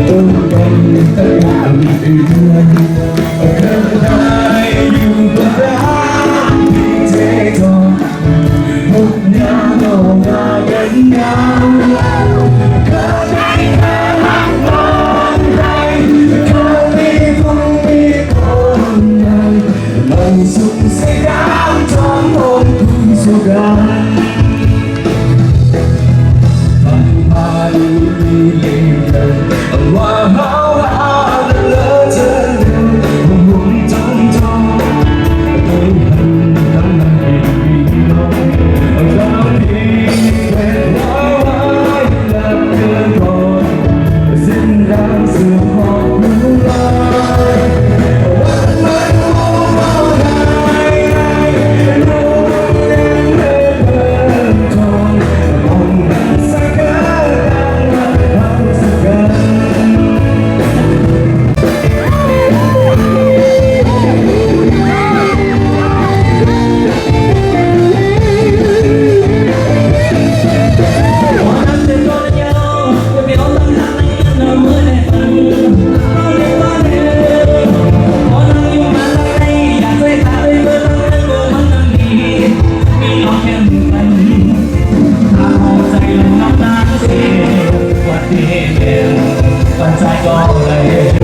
ต้องเป็นสักอย่างอื่นเคยได้อยู่กับรักที่เท่ก่อนพบหน้าโลกหน้ากันยาวเคยได้แค่หักมองใจเคยมีคงมีคนใดมันสุขเสียดายจอมองคุณสุราปัจจัยก็เลย